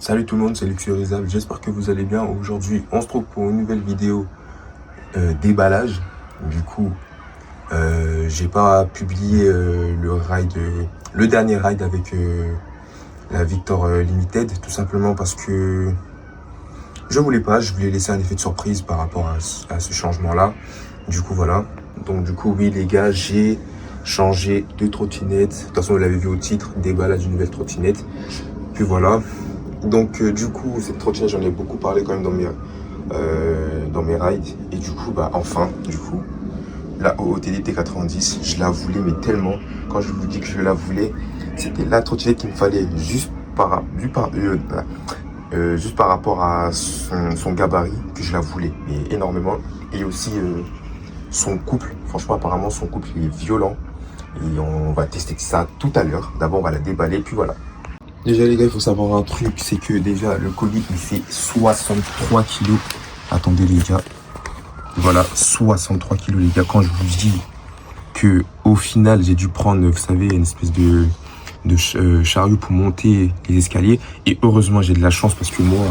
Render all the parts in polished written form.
Salut tout le monde, c'est Luxurisable, j'espère que vous allez bien. Aujourd'hui, on se trouve pour une nouvelle vidéo déballage. Du coup, j'ai pas publié le dernier ride avec la Victor Limited, tout simplement parce que je voulais laisser un effet de surprise par rapport à ce changement-là. Du coup, voilà. Donc, du coup, oui, les gars, j'ai changé de trottinette. De toute façon, vous l'avez vu au titre, déballage d'une nouvelle trottinette. Puis voilà. Donc du coup, cette trottinette, j'en ai beaucoup parlé quand même dans mes rides. Et du coup, bah enfin, la OOTD T90, je la voulais, mais tellement. Quand je vous dis que je la voulais, c'était la trottinette qu'il me fallait juste par rapport à son gabarit, que je la voulais, mais énormément. Et aussi son couple, franchement, apparemment, son couple, il est violent. Et on va tester ça tout à l'heure. D'abord, on va la déballer, puis voilà. Déjà les gars, il faut savoir un truc, c'est que déjà le colis il fait 63 kilos. Attendez les gars, voilà 63 kilos les gars. Quand je vous dis que au final j'ai dû prendre, vous savez, une espèce de chariot pour monter les escaliers. Et heureusement j'ai de la chance parce que moi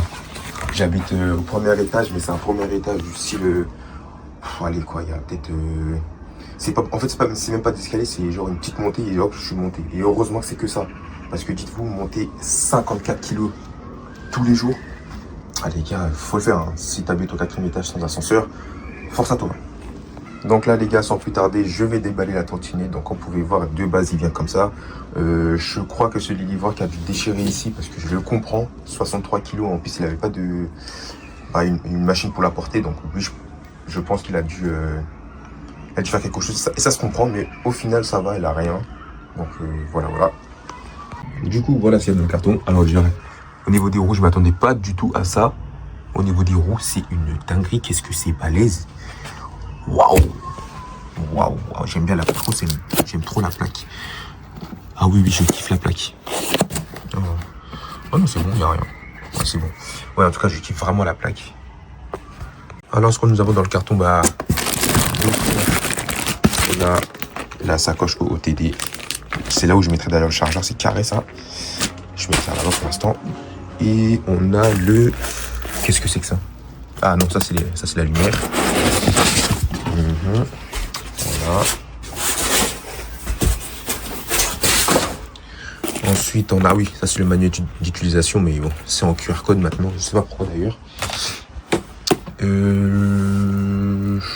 j'habite au premier étage, mais c'est un premier étage du style, allez quoi, il y a peut-être... En fait c'est même pas d'escalier, c'est genre une petite montée et hop je suis monté. Et heureusement que c'est que ça. Parce que dites-vous, monter 54 kilos tous les jours, ah les gars, faut le faire. Hein. Si tu habites au 4e étage sans ascenseur, force à toi. Donc là les gars, sans plus tarder, je vais déballer la trottinette. Donc on pouvait voir de base, il vient comme ça. Je crois que c'est le livreur qui a dû déchirer ici parce que je le comprends. 63 kilos, en plus il n'avait pas de une machine pour la porter. Donc oui, je pense qu'il a dû faire quelque chose. Et ça se comprend, mais au final ça va, il a rien. Donc voilà. Du coup, voilà, c'est dans le carton. Alors, je dirais, au niveau des roues, je m'attendais pas du tout à ça. Au niveau des roues, c'est une dinguerie. Qu'est-ce que c'est balèze. Waouh. J'aime bien la plaque. J'aime trop la plaque. Ah oui, je kiffe la plaque. Oh non, c'est bon, il n'y a rien. Ouais, c'est bon. Ouais, en tout cas, je kiffe vraiment la plaque. Alors, ce que nous avons dans le carton, on a la sacoche OOTD. C'est là où je mettrai d'ailleurs le chargeur, c'est carré ça. Je mets ça là-bas pour l'instant. Et on a le... Qu'est-ce que c'est que ça? Ah non, ça c'est la lumière. Voilà. Ensuite, on a... Oui, ça c'est le manuel d'utilisation, mais bon, c'est en QR code maintenant. Je sais pas pourquoi d'ailleurs.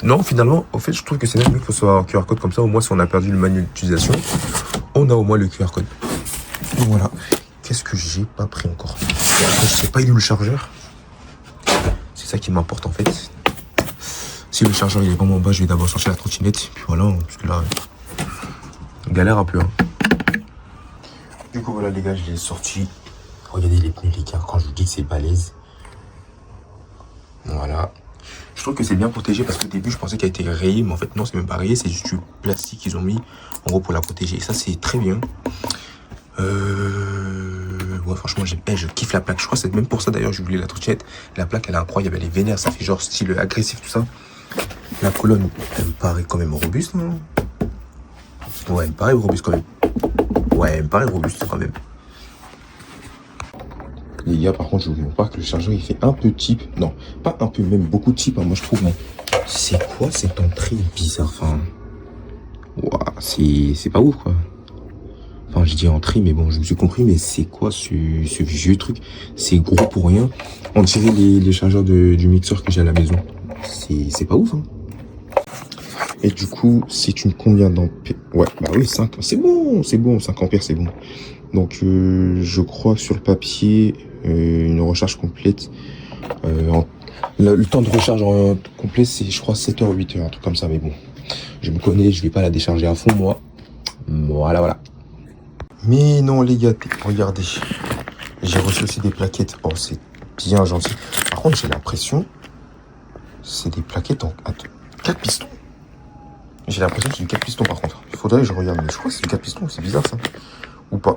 Non, finalement, au fait, je trouve que c'est même mieux que ce soit en QR code comme ça. Au moins, si on a perdu le manuel d'utilisation, on a au moins le QR code. Et voilà. Qu'est-ce que j'ai pas pris encore? Je sais pas, il est où le chargeur? C'est ça qui m'importe en fait. Si le chargeur il est vraiment en bas, je vais d'abord chercher la trottinette. Puis voilà, parce que là, galère un peu. Hein. Du coup, voilà les gars, je l'ai sorti. Regardez les pneus, les gars. Quand je vous dis que c'est balèze. Voilà. Je trouve que c'est bien protégé parce qu'au début, je pensais qu'elle était rayée. Mais en fait, non, c'est même pas rayé. C'est juste du plastique qu'ils ont mis en gros pour la protéger. Et ça, c'est très bien. Ouais, franchement, je kiffe la plaque. Je crois que c'est même pour ça d'ailleurs je voulais la trottinette. La plaque, elle est incroyable, elle est vénère, ça fait genre style agressif, tout ça. La colonne, elle me paraît quand même robuste, non? Ouais, elle me paraît robuste quand même. Ouais, elle me paraît robuste quand même. Les gars, par contre, je vous montre pas que le chargeur, il fait un peu type. Non, pas un peu, même beaucoup de type, hein, moi je trouve. Mais c'est quoi cette entrée bizarre? Enfin, ouah, c'est pas ouf, quoi. Enfin, je dis entrée, mais bon, je me suis compris, mais c'est quoi ce vieux truc? C'est gros pour rien. On dirait les chargeurs du mixeur que j'ai à la maison. C'est pas ouf, hein. Et du coup, c'est une combien d'ampères? Ouais, bah oui, 5. C'est bon, 5 ampères, c'est bon. Donc, je crois que sur le papier, une recharge complète. Le temps de recharge complet, c'est, je crois, 7 h 8 h un truc comme ça, mais bon. Je me connais, je vais pas la décharger à fond, moi. Voilà. Mais non les gars, regardez, j'ai reçu aussi des plaquettes. Oh, c'est bien gentil. Par contre, j'ai l'impression, c'est des plaquettes en 4 pistons. J'ai l'impression que c'est du 4 pistons par contre. Il faudrait que je regarde, mais je crois que c'est du 4 pistons, c'est bizarre ça. Ou pas.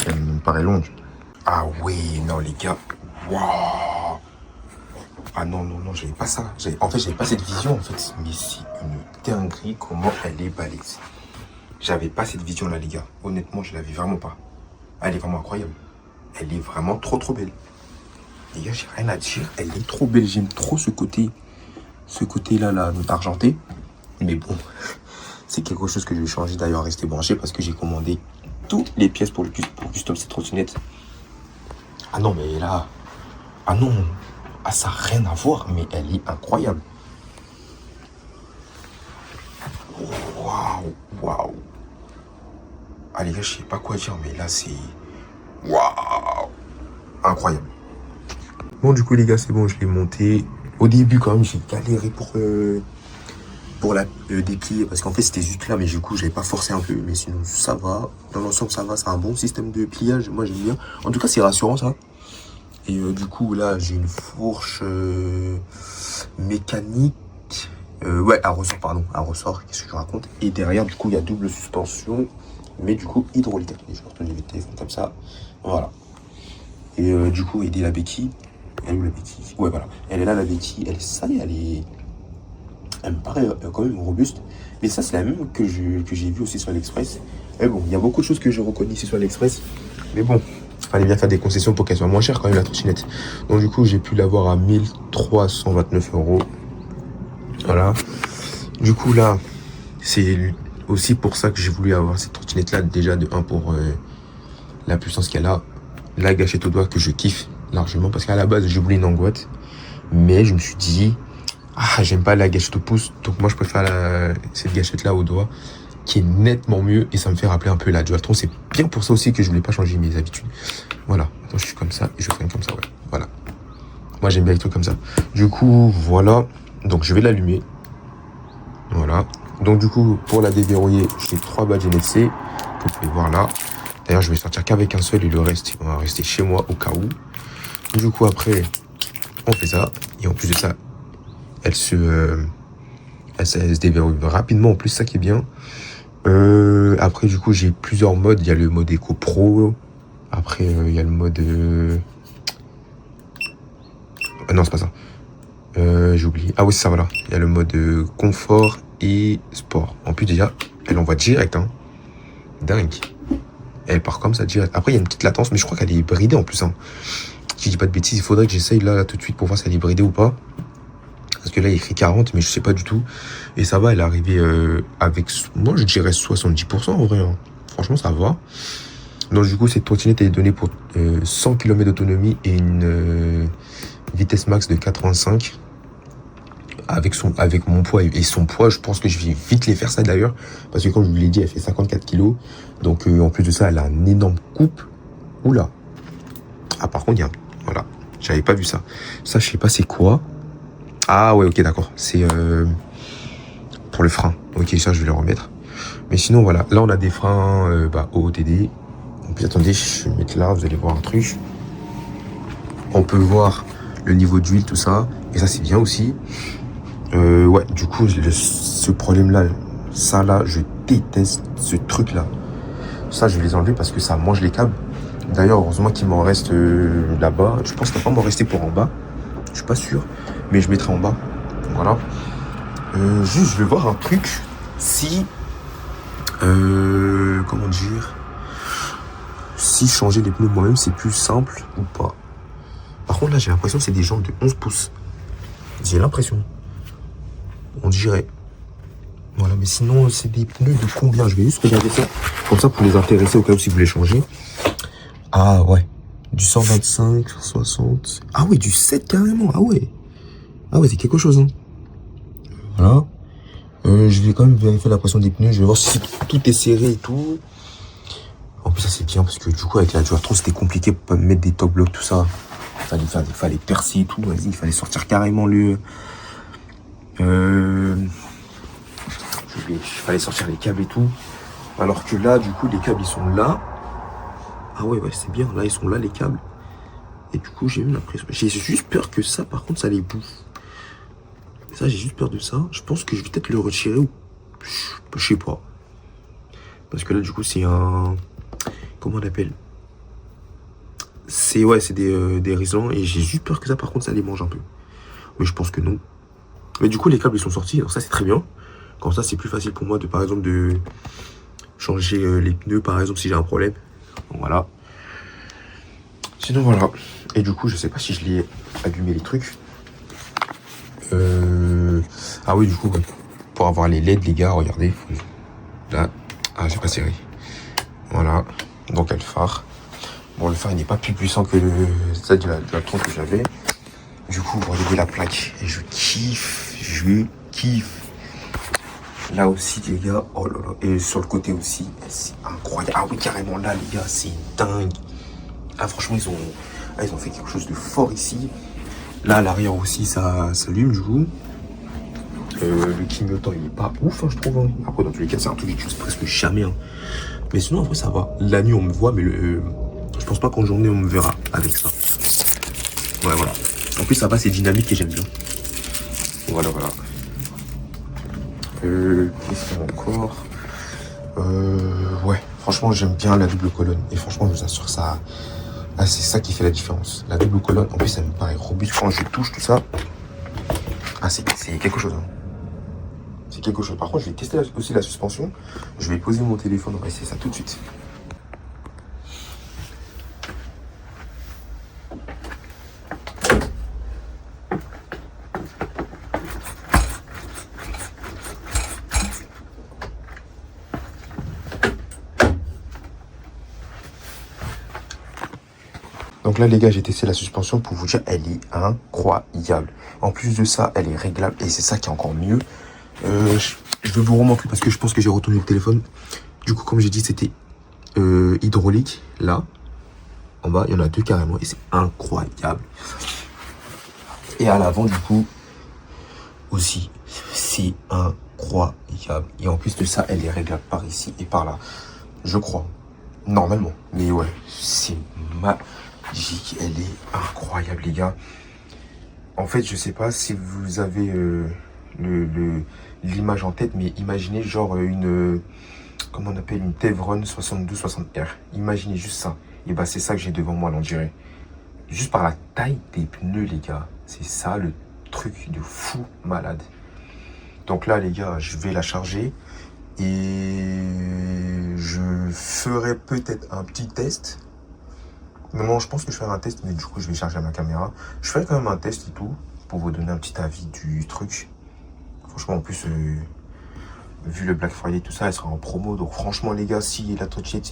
Elle me paraît longue. Ah oui, non les gars. Waouh. Ah non, j'avais pas ça. En fait, j'avais pas cette vision en fait. Mais c'est une dinguerie comment elle est balèze. J'avais pas cette vision là les gars, honnêtement je l'avais vraiment pas. Elle est vraiment incroyable. Elle est vraiment trop belle. Les gars, j'ai rien à dire. Elle est trop belle. J'aime trop ce côté-là, là, argenté. Mais bon, c'est quelque chose que je vais changer d'ailleurs, rester branché parce que j'ai commandé toutes les pièces pour custom cette trottinette. Ah non, mais là, ah non, ah ça n'a rien à voir, mais elle est incroyable. Waouh, waouh. Ah les gars, je sais pas quoi dire, mais là c'est waouh, incroyable. Bon du coup les gars, c'est bon, je l'ai monté. Au début quand même, j'ai galéré pour la déplier parce qu'en fait c'était juste là, mais du coup j'avais pas forcé un peu, mais sinon ça va. Dans l'ensemble ça va, c'est un bon système de pliage, moi j'aime bien. En tout cas c'est rassurant ça. Et du coup là j'ai une fourche mécanique. Ouais, un ressort, pardon, un ressort, qu'est-ce que je raconte. Et derrière, du coup, il y a double suspension, mais du coup, hydraulique. Et je retourne le téléphone comme ça, voilà. Et du coup, aider la béquille. Elle est où la béquille? Ouais, voilà. Elle est là, la béquille. Elle me paraît quand même robuste. Mais ça, c'est la même que j'ai vue aussi sur l'Express. Mais bon, il y a beaucoup de choses que je reconnais ici sur l'Express. Mais bon, fallait bien faire des concessions pour qu'elle soit moins chère quand même, la trottinette. Donc du coup, j'ai pu l'avoir à 1329 €. Voilà. Du coup là, c'est aussi pour ça que j'ai voulu avoir cette trottinette là. Déjà de 1 pour la puissance qu'elle a. La gâchette au doigt que je kiffe largement. Parce qu'à la base j'ai voulu une Angouette. Mais je me suis dit, ah j'aime pas la gâchette au pouce. Donc moi je préfère cette gâchette là au doigt. Qui est nettement mieux. Et ça me fait rappeler un peu la Dualtron. C'est bien pour ça aussi que je voulais pas changer mes habitudes. Voilà. Attends, je suis comme ça et je freine comme ça. Ouais. Voilà. Moi j'aime bien les trucs comme ça. Du coup voilà. Donc je vais l'allumer. Voilà. Donc du coup, pour la déverrouiller, j'ai 3 badges NFC que vous pouvez voir là. D'ailleurs, je vais sortir qu'avec un seul et le reste, on va rester chez moi au cas où. Du coup, après, on fait ça. Et en plus de ça, elle se déverrouille rapidement. En plus, ça qui est bien. Après, du coup, j'ai plusieurs modes. Il y a le mode Eco Pro. Après, il y a le mode... non, c'est pas ça. J'ai oublié. Ah oui, c'est ça, voilà. Il y a le mode confort et sport. En plus, déjà, elle envoie direct, hein. Dingue. Elle part comme ça, direct. Après, il y a une petite latence, mais je crois qu'elle est bridée en plus, hein. Si je dis pas de bêtises, il faudrait que j'essaye là, tout de suite pour voir si elle est bridée ou pas. Parce que là, il écrit 40, mais je sais pas du tout. Et ça va, elle est arrivée avec, moi, je dirais 70% en vrai, hein. Franchement, ça va. Donc, du coup, cette trottinette est donnée pour 100 km d'autonomie et une vitesse max de 85. Avec mon poids et son poids, je pense que je vais vite les faire ça d'ailleurs. Parce que comme je vous l'ai dit, elle fait 54 kilos. Donc en plus de ça, elle a un énorme couple. Oula. Ah par contre, il y a voilà. J'avais pas vu ça. Ça, je sais pas c'est quoi. Ah ouais, ok, d'accord. C'est pour le frein. Ok, ça, je vais le remettre. Mais sinon, voilà. Là, on a des freins OOTD. En plus, attendez, je vais mettre là, vous allez voir un truc. On peut voir le niveau d'huile, tout ça. Et ça, c'est bien aussi. Ouais, du coup, ce problème-là, ça là, je déteste ce truc-là. Ça, je vais les enlever parce que ça mange les câbles. D'ailleurs, heureusement qu'il m'en reste là-bas. Je pense qu'il va pas m'en rester pour en bas. Je suis pas sûr, mais je mettrai en bas. Voilà. Juste, je vais voir un truc. Si, comment dire, si changer les pneus moi-même, c'est plus simple ou pas. Par contre, là, j'ai l'impression que c'est des jambes de 11 pouces. J'ai l'impression. On dirait. Voilà, mais sinon, c'est des pneus de combien? Je vais juste regarder ça. Comme ça, pour les intéresser au cas où si vous voulez changer. Ah ouais. Du 125, 160. Ah ouais, du 7 carrément. Ah ouais. Ah ouais, c'est quelque chose. Hein. Voilà. Je vais quand même vérifier la pression des pneus. Je vais voir si tout est serré et tout. En plus, ça c'est bien parce que du coup, avec la Dualtron, c'était compliqué pour pas mettre des top blocs, tout ça. Il fallait percer et tout. Vas-y, il fallait sortir carrément le... il fallait sortir les câbles et tout. Alors que là, du coup, les câbles, ils sont là. Ah ouais, c'est bien. Là, ils sont là, les câbles. Et du coup, j'ai eu l'impression... J'ai juste peur que ça, par contre, ça les bouffe. Ça, j'ai juste peur de ça. Je pense que je vais peut-être le retirer ou... Je sais pas. Parce que là, du coup, c'est un... Comment on appelle? C'est des riselants. Et j'ai juste peur que ça, par contre, ça les mange un peu. Mais je pense que non. Mais du coup, les câbles, ils sont sortis. Alors ça, c'est très bien. Comme ça, c'est plus facile pour moi de, par exemple, de changer les pneus, par exemple, si j'ai un problème. Donc, voilà. Sinon, voilà. Et du coup, je sais pas si je l'ai allumé les trucs. Ah oui, du coup, ouais. Pour avoir les LED, les gars, regardez. Là. Ah, j'ai pas serré. Voilà. Donc, il y a le phare. Bon, le phare, il n'est pas plus puissant que ça de la tronc que j'avais. Du coup, vous regardez la plaque. Et je kiffe. Je kiffe. Là aussi, les gars. Oh là là. Et sur le côté aussi. C'est incroyable. Ah oui, carrément là, les gars. C'est dingue. Ah, franchement, ils ont fait quelque chose de fort ici. Là, à l'arrière aussi, ça s'allume, du coup. Le clignotant, il est pas ouf, hein, je trouve. Hein. Après, dans tous les cas, c'est un truc que j'utilise presque jamais. Hein. Mais sinon, après, ça va. La nuit, on me voit, mais je pense pas qu'en journée, on me verra avec ça. Ouais, voilà. En plus, ça va, c'est dynamique et j'aime bien. Voilà, voilà. Qu'est-ce qu'il y a encore ouais, franchement, j'aime bien la double colonne. Et franchement, je vous assure, ça... Ah, c'est ça qui fait la différence. La double colonne, en plus, ça me paraît robuste. Quand je touche tout ça, ah, c'est quelque chose. Hein. C'est quelque chose. Par contre, je vais tester aussi la suspension. Je vais poser mon téléphone, on va essayer ça tout de suite. Donc là, les gars, j'ai testé la suspension pour vous dire, elle est incroyable. En plus de ça, elle est réglable et c'est ça qui est encore mieux. Je vais vous remontrer parce que je pense que j'ai retourné le téléphone. Du coup, comme j'ai dit, c'était hydraulique. Là, en bas, il y en a deux carrément et c'est incroyable. Et à l'avant, du coup, aussi, c'est incroyable. Et en plus de ça, elle est réglable par ici et par là. Je crois. Normalement. Mais ouais, c'est magique. Elle est incroyable, les gars. En fait, je sais pas si vous avez l'image en tête, mais imaginez genre comment on appelle, une Tevron 72-60R. Imaginez juste ça. Et bah c'est ça que j'ai devant moi, on dirait. Juste par la taille des pneus, les gars. C'est ça le truc de fou malade. Donc là, les gars, je vais la charger. Et je ferai peut-être un petit test. Mais non, je pense que je ferai un test, mais du coup, je vais charger ma caméra. Je ferai quand même un test et tout, pour vous donner un petit avis du truc. Franchement, en plus, vu le Black Friday, tout ça, elle sera en promo. Donc franchement, les gars, si la touchette,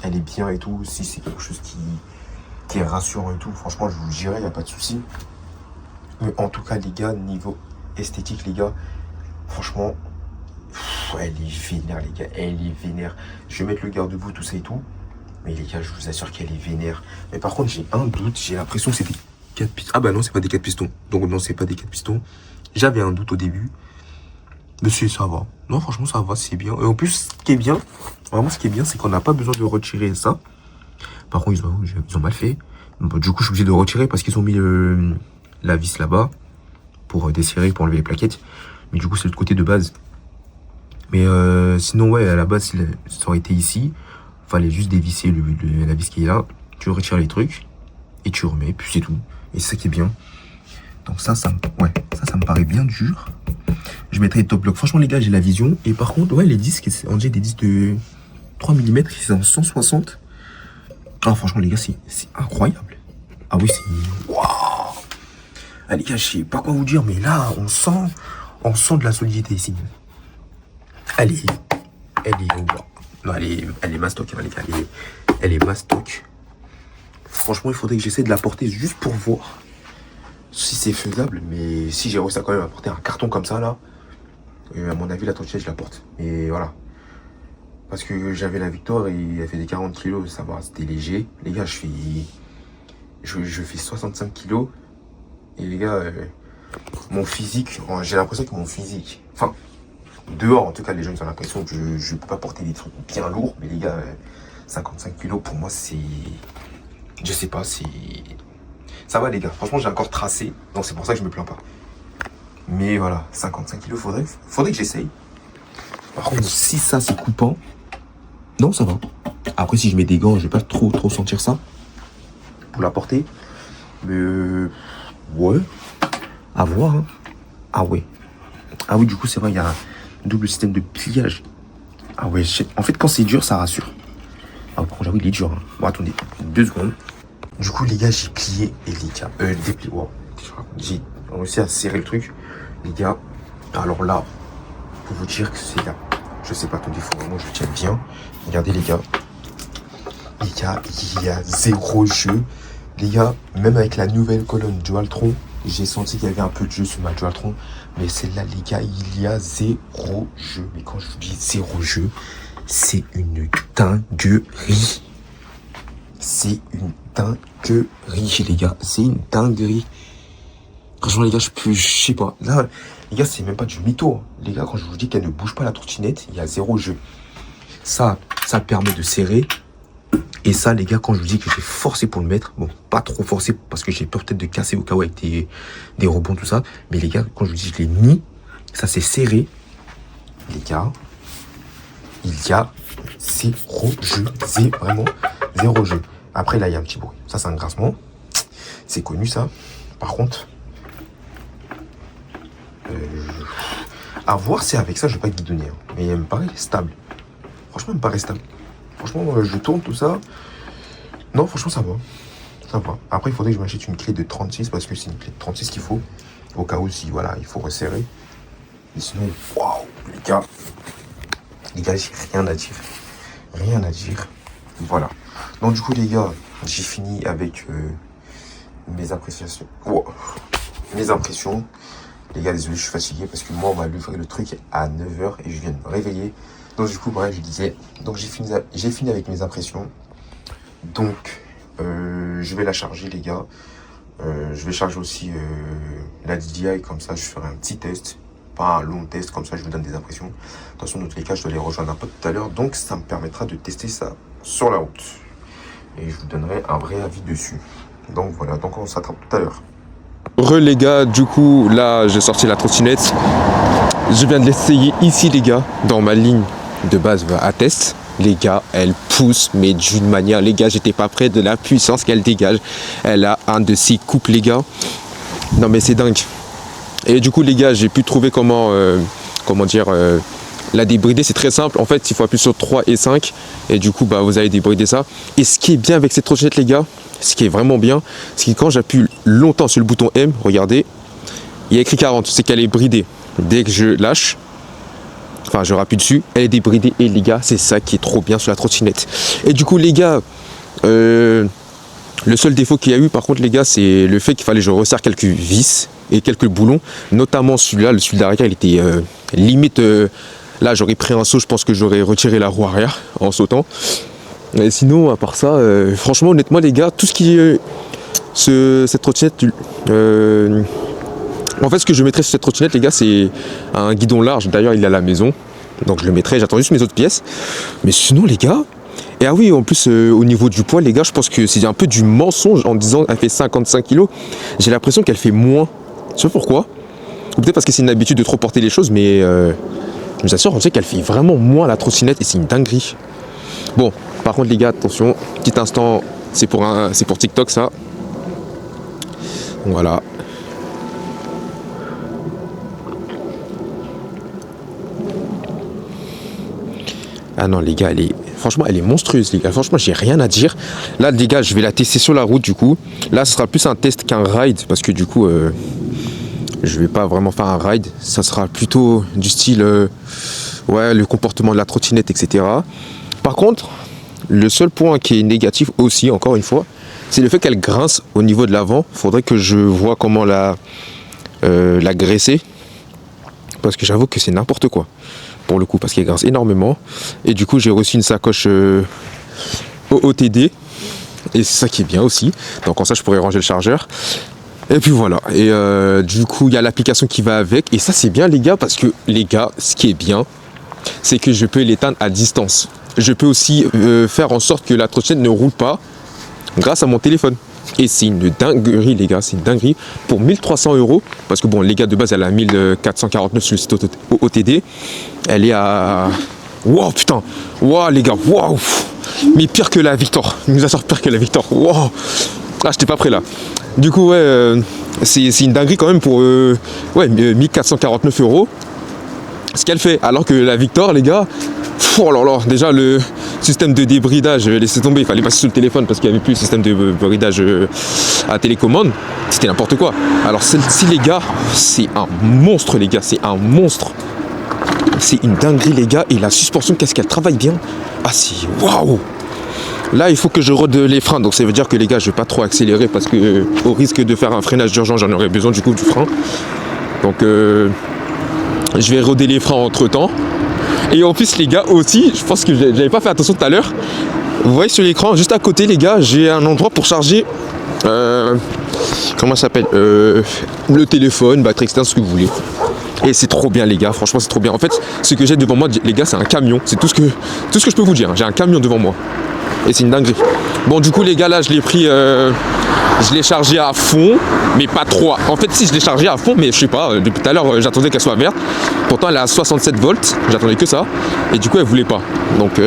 elle est bien et tout, si c'est quelque chose qui est rassurant et tout, franchement, je vous le dirai, il n'y a pas de souci. Mais en tout cas, les gars, niveau esthétique, les gars, franchement, elle est vénère, les gars, elle est vénère. Je vais mettre le garde-boue, tout ça et tout. Mais les gars, je vous assure qu'elle est vénère. Mais par contre, j'ai un doute. J'ai l'impression que c'est des 4 pistons. Ah bah non, c'est pas des 4 pistons. Donc non, c'est pas des 4 pistons. J'avais un doute au début. Mais ça va. Non, franchement, ça va, c'est bien. Et en plus, ce qui est bien, vraiment, ce qui est bien, c'est qu'on n'a pas besoin de retirer ça. Par contre, ils ont mal fait. Bon, du coup, je suis obligé de retirer parce qu'ils ont mis la vis là-bas pour desserrer, pour enlever les plaquettes. Mais du coup, c'est le côté de base. Mais sinon, ouais, à la base, ça aurait été ici. Fallait juste dévisser la vis qui est là. Tu retires les trucs et tu remets, puis c'est tout. Et c'est ça qui est bien. Donc ça me paraît bien dur. Je mettrai les top block. Franchement, les gars, j'ai la vision. Et par contre, ouais, les disques, on dirait des disques de 3 mm, ils sont en 160. Ah, franchement, les gars, c'est incroyable. Ah oui, c'est... Waouh. Ah, les gars, je sais pas quoi vous dire, mais là, on sent de la solidité ici. Elle est... Wow. Non, elle est mastoc, hein, les gars. Elle est mastoc. Franchement, il faudrait que j'essaie de la porter juste pour voir si c'est faisable. Mais si j'ai réussi à quand même à porter un carton comme ça, là, à mon avis, la tortillette, je la porte. Et voilà. Parce que j'avais la Victoire et elle fait des 40 kilos, ça va, c'était léger. Les gars, je fais 65 kilos. Et les gars, mon physique, j'ai l'impression que mon physique... Enfin, dehors, en tout cas, les gens ils ont l'impression que je peux pas porter des trucs bien lourds. Mais les gars, 55 kilos, pour moi, c'est... Je sais pas, c'est... Ça va, les gars. Franchement, j'ai encore tracé. Donc, c'est pour ça que je me plains pas. Mais voilà, 55 kilos, faudrait que j'essaye. Par contre, si ça, c'est coupant... Non, ça va. Après, si je mets des gants, je vais pas trop sentir ça. Pour la porter. Mais... Ouais. À voir, hein. Ah ouais. Ah oui, du coup, c'est vrai, il y a un double système de pliage. Ah ouais, en fait, quand c'est dur, ça rassure. Ah, par contre, j'avoue, il est dur. Hein. Bon, attendez, 2 secondes. Du coup, les gars, j'ai plié et les gars, déplié. Wow. J'ai réussi à serrer le truc. Les gars, alors là, pour vous dire que c'est là. Je sais pas, attendez, il faut vraiment que je tienne bien. Regardez, les gars. Les gars, il y a zéro jeu. Les gars, même avec la nouvelle colonne Dualtron, j'ai senti qu'il y avait un peu de jeu sur ma Dualtron. Mais celle-là, les gars, il y a zéro jeu. Mais quand je vous dis zéro jeu, c'est une dinguerie. C'est une dinguerie, les gars. C'est une dinguerie. Franchement, les gars, je sais pas. Là, les gars, c'est même pas du mytho. Hein. Les gars, quand je vous dis qu'elle ne bouge pas la trottinette, il y a zéro jeu. Ça permet de serrer. Et ça, les gars, quand je vous dis que j'ai forcé pour le mettre, bon, pas trop forcé parce que j'ai peur peut-être de casser au cas où avec des rebonds, tout ça. Mais les gars, quand je vous dis que je l'ai mis, ça s'est serré. Les gars, il y a zéro jeu. C'est vraiment zéro jeu. Après, là, il y a un petit bruit. Ça, c'est un grincement. C'est connu, ça. Par contre, à voir si avec ça, je vais pas guidonner. Hein. Mais elle me paraît stable. Franchement, elle me paraît stable. Franchement, je tourne tout ça. Non, franchement, ça va. Ça va. Après, il faudrait que je m'achète une clé de 36 parce que c'est une clé de 36 qu'il faut. Au cas où, si, voilà, il faut resserrer. Et sinon, waouh, les gars. Les gars, j'ai rien à dire. Rien à dire. Voilà. Donc, du coup, les gars, j'ai fini avec mes appréciations. Wow. Mes impressions. Les gars, désolé, je suis fatigué parce que moi, on va livrer le truc à 9h et je viens de me réveiller. Donc, du coup, bref, je disais. Donc, j'ai fini avec mes impressions. Donc, je vais la charger, les gars. Je vais charger aussi la DJI, comme ça, je ferai un petit test. Pas un long test, comme ça, je vous donne des impressions. De toute façon, dans tous les cas, je dois les rejoindre un peu tout à l'heure. Donc, ça me permettra de tester ça sur la route. Et je vous donnerai un vrai avis dessus. Donc, voilà. Donc, on s'attrape tout à l'heure. Les gars, du coup, là, j'ai sorti la trottinette. Je viens de l'essayer ici, les gars, dans ma ligne de base à test. Les gars, elle pousse, mais d'une manière, les gars, j'étais pas prêt de la puissance qu'elle dégage. Elle a un de ses coupes, les gars. Non, mais c'est dingue. Et du coup, les gars, j'ai pu trouver comment la débrider. C'est très simple. En fait, il faut appuyer sur 3 et 5. Et du coup, bah, vous allez débrider ça. Et ce qui est bien avec cette trottinette, les gars, ce qui est vraiment bien, c'est que quand j'appuie longtemps sur le bouton M, regardez, il y a écrit 40. C'est qu'elle est bridée. Dès que je lâche, enfin, je rappuie dessus, elle est débridée. Et les gars, c'est ça qui est trop bien sur la trottinette. Et du coup, les gars, le seul défaut qu'il y a eu, par contre, les gars, c'est le fait qu'il fallait que je resserre quelques vis et quelques boulons. Notamment celui-là, le celui d'arrière, il était limite... là, j'aurais pris un saut, je pense que j'aurais retiré la roue arrière en sautant. Et sinon, à part ça, franchement, honnêtement, les gars, tout ce qui est... cette trottinette... en fait, ce que je mettrais sur cette trottinette, les gars, c'est un guidon large. D'ailleurs, il est à la maison. Donc, je le mettrai. J'attends juste mes autres pièces. Mais sinon, les gars... Et ah oui, en plus, au niveau du poids, les gars, je pense que c'est un peu du mensonge en disant qu'elle fait 55 kg. J'ai l'impression qu'elle fait moins. Je sais pas pourquoi. Ou peut-être parce que c'est une habitude de trop porter les choses, mais je vous assure, on sait qu'elle fait vraiment moins la trottinette et c'est une dinguerie. Bon, par contre, les gars, attention, petit instant, c'est pour TikTok, ça. Voilà. Ah non, les gars, franchement, elle est monstrueuse, les gars. Franchement, j'ai rien à dire. Là, les gars, je vais la tester sur la route, du coup. Là, ce sera plus un test qu'un ride, parce que du coup, je vais pas vraiment faire un ride. Ça sera plutôt du style, ouais, le comportement de la trottinette, etc. Par contre, le seul point qui est négatif aussi, encore une fois, c'est le fait qu'elle grince au niveau de l'avant. Il faudrait que je vois comment la graisser, parce que j'avoue que c'est n'importe quoi. Pour le coup, parce qu'elle grince énormément. Et du coup, j'ai reçu une sacoche OOTD. Et c'est ça qui est bien aussi. Donc, en ça, je pourrais ranger le chargeur. Et puis voilà. Et du coup, il y a l'application qui va avec. Et ça, c'est bien, les gars, parce que, les gars, ce qui est bien, c'est que je peux l'éteindre à distance. Je peux aussi faire en sorte que la trottinette ne roule pas grâce à mon téléphone. Et c'est une dinguerie, les gars, c'est une dinguerie. Pour 1300 €, parce que bon, les gars, de base, elle a 1449 sur le site OTD. Elle est à... Wow, putain. Wow, les gars, wow. Mais pire que la Victor. Il nous a sorti pire que la Victor. Wow. Ah, j'étais pas prêt, là. Du coup, ouais, c'est une dinguerie quand même pour 1449 €. Ce qu'elle fait. Alors que la Victor, les gars, Oh là là, déjà le système de débridage, laissez tomber, il fallait passer sur le téléphone parce qu'il n'y avait plus le système de bridage à télécommande. C'était n'importe quoi. Alors celle-ci les gars, c'est un monstre les gars, c'est un monstre. C'est une dinguerie les gars, et la suspension, qu'est-ce qu'elle travaille bien. Ah si, waouh. Là il faut que je rôde les freins, donc ça veut dire que les gars je vais pas trop accélérer parce que au risque de faire un freinage d'urgence, j'en aurais besoin du coup du frein. Donc je vais rôder les freins entre temps. Et en plus les gars aussi, je pense que j'avais pas fait attention tout à l'heure. Vous voyez sur l'écran, juste à côté les gars, j'ai un endroit pour charger comment ça s'appelle, le téléphone, batterie, etc., ce que vous voulez. Et c'est trop bien les gars, franchement c'est trop bien. En fait, ce que j'ai devant moi les gars, c'est un camion. C'est tout ce que je peux vous dire. J'ai un camion devant moi. Et c'est une dinguerie. Bon du coup les gars là, je l'ai pris, je l'ai chargé à fond, mais pas trop. En fait si, je l'ai chargé à fond, mais je sais pas, depuis tout à l'heure j'attendais qu'elle soit verte. Pourtant elle est à 67 volts, j'attendais que ça. Et du coup elle voulait pas. Donc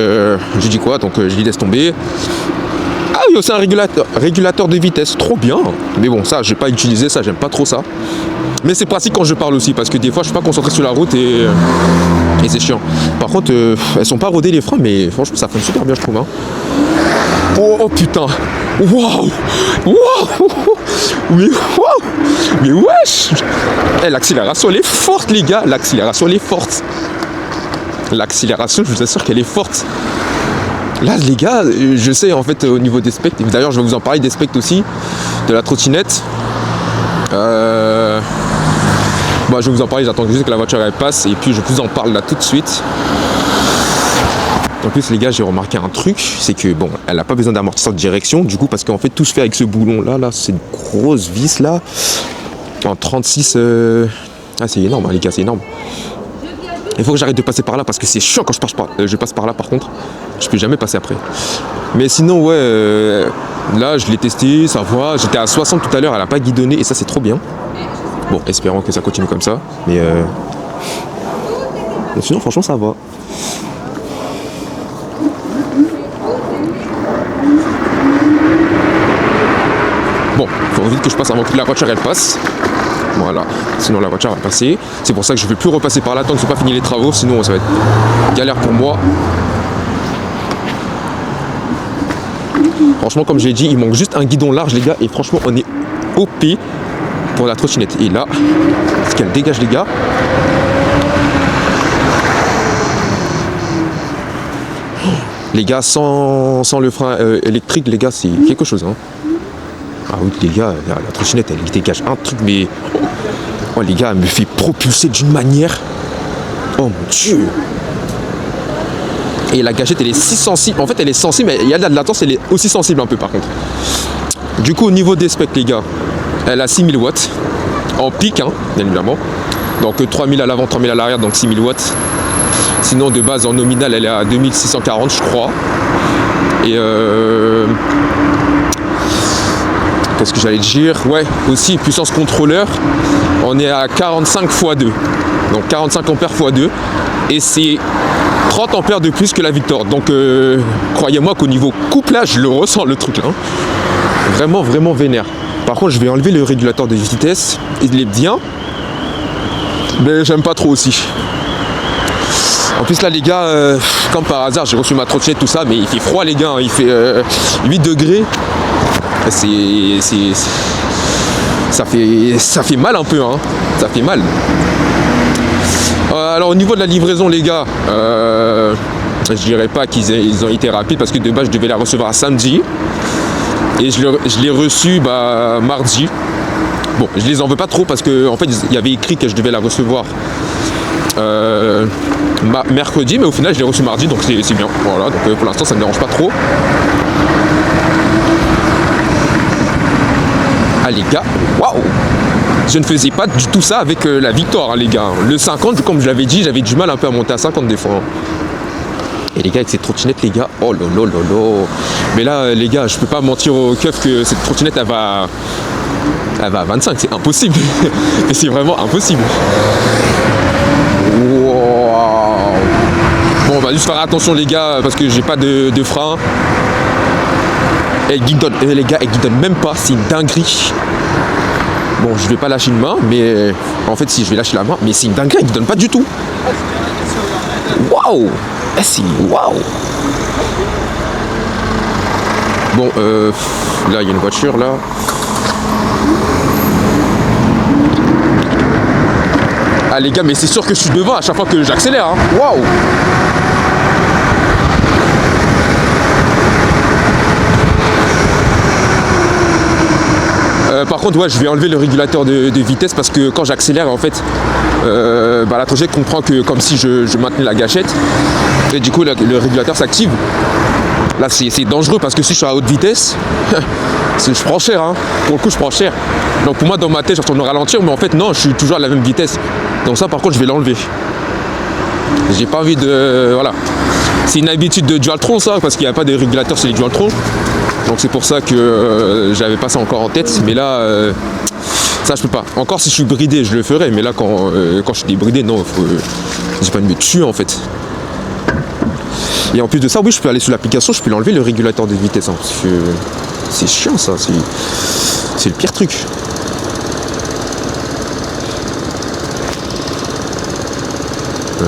j'ai dit quoi, donc je l'ai laisse tomber. Ah oui, aussi un régulateur de vitesse, trop bien. Mais bon ça, je vais pas utiliser ça, j'aime pas trop ça. Mais c'est pratique quand je parle aussi, parce que des fois je suis pas concentré sur la route et c'est chiant. Par contre, elles sont pas rodées les freins, mais franchement ça fonctionne super bien je trouve. Hein. Oh putain. Waouh. Waouh. Mais waouh. Mais wesh. L'accélération elle est forte les gars, l'accélération elle est forte. L'accélération, je vous assure qu'elle est forte. Là les gars, je sais en fait au niveau des specs, d'ailleurs je vais vous en parler des specs aussi, de la trottinette. Bah, je vais vous en parler, j'attends juste que la voiture elle passe et puis je vous en parle là tout de suite. En plus les gars, j'ai remarqué un truc, c'est que bon, elle n'a pas besoin d'amortisseur de direction du coup, parce qu'en fait tout se fait avec ce boulon là, c'est une grosse vis là, en 36, ah c'est énorme hein, les gars, c'est énorme. Il faut que j'arrête de passer par là parce que c'est chiant quand je passe par là par contre, je peux jamais passer après. Mais sinon ouais, là je l'ai testé, ça va, j'étais à 60 tout à l'heure, elle n'a pas guidonné et ça c'est trop bien. Bon, espérons que ça continue comme ça, mais sinon franchement ça va. Bon, il faut vite que je passe avant que la voiture elle passe. Voilà, sinon la voiture va passer. C'est pour ça que je ne vais plus repasser par là tant que je n'ai pas fini les travaux, sinon ça va être galère pour moi. Franchement, comme j'ai dit, il manque juste un guidon large les gars, et franchement on est OP pour la trottinette. Et là, est-ce qu'elle dégage les gars? Les gars, sans le frein électrique, les gars, c'est quelque chose. Hein. Ah oui, les gars, la trottinette, elle dégage un truc, mais... Oh, les gars, elle me fait propulser d'une manière... Oh mon Dieu. Et la gâchette, elle est si sensible. En fait, elle est sensible, mais il y a de la latence, elle est aussi sensible un peu, par contre. Du coup, au niveau des specs, les gars, elle a 6000 watts. En pic, hein, bien évidemment. Donc, 3000 à l'avant, 3000 à l'arrière, donc 6000 watts. Sinon, de base, en nominal, elle est à 2640, je crois. Et qu'est-ce que j'allais dire? Ouais, aussi puissance contrôleur, on est à 45 x 2. Donc 45 ampères x 2. Et c'est 30 ampères de plus que la Victor. Donc croyez-moi qu'au niveau couplage, je le ressens le truc là. Hein. Vraiment, vraiment vénère. Par contre, je vais enlever le régulateur de vitesse. Il est bien. Mais j'aime pas trop aussi. En plus là les gars, comme par hasard, j'ai reçu ma trottinette, tout ça, mais il fait froid les gars, hein. Il fait 8 degrés. Ça fait mal un peu, hein. Ça fait mal. Alors au niveau de la livraison les gars, je dirais pas qu'ils ont été rapides parce que de base je devais la recevoir samedi et je l'ai reçue mardi. Bon, je les en veux pas trop parce que en fait il y avait écrit que je devais la recevoir mercredi, mais au final je l'ai reçu mardi, donc c'est bien. Voilà, donc pour l'instant ça me dérange pas trop. Ah les gars, waouh! Je ne faisais pas du tout ça avec la Victor, hein, les gars. Le 50, comme je l'avais dit, j'avais du mal un peu à monter à 50 des fois. Et les gars, avec cette trottinette, les gars, oh lolo lolo. Mais là, les gars, je peux pas mentir au keuf que cette trottinette, elle va à 25, c'est impossible. Et c'est vraiment impossible. Wow. Bon, on va juste faire attention, les gars, parce que j'ai pas de frein. Elle guidonne, les gars, elle guidonne même pas, c'est une dinguerie. Bon, je vais pas lâcher une main, mais en fait, si je vais lâcher la main, mais c'est une dinguerie, elle guidonne pas du tout. Waouh! Ah, c'est waouh. Bon, là, il y a une voiture, là. Ah, les gars, mais c'est sûr que je suis devant à chaque fois que j'accélère, hein. Waouh. Par contre, ouais, je vais enlever le régulateur de vitesse parce que quand j'accélère, en fait, la trottinette comprend que comme si je maintenais la gâchette. Et du coup, le régulateur s'active. Là, c'est dangereux parce que si je suis à haute vitesse, je prends cher, hein. Pour le coup, je prends cher. Donc pour moi, dans ma tête, je retourne ralentir, mais en fait, non, je suis toujours à la même vitesse. Donc ça, par contre, je vais l'enlever. J'ai pas envie de... Voilà. C'est une habitude de Dualtron, ça, parce qu'il n'y a pas de régulateur sur les Dualtron. Donc c'est pour ça que j'avais pas ça encore en tête. Mais là, ça, je peux pas. Encore si je suis bridé, je le ferai. Mais là, quand je suis débridé, non, j'ai pas envie de me tuer, en fait. Et en plus de ça, oui, je peux aller sur l'application, je peux l'enlever le régulateur de vitesse, hein, parce que c'est chiant, ça, c'est le pire truc. Ouais.